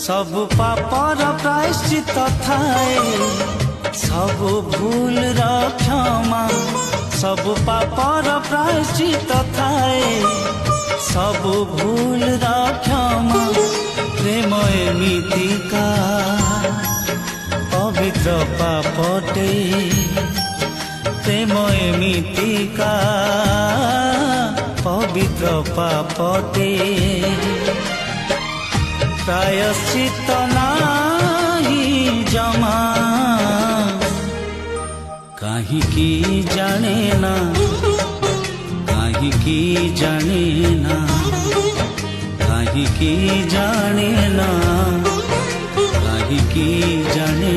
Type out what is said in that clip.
सबु पापर प्रायश्चित थाए सबु भूल क्षमा सबु पापर प्रायश्चित थाए सबु भूल क्षमा प्रेम एमितिका पवित्र पापटे प्रेम एमितिका पवित्र पापटे प्रायश्चित नाही जमा काहींकी जाने ना काहींकी जाने ना काहींकी जाने ना काहींकी जाने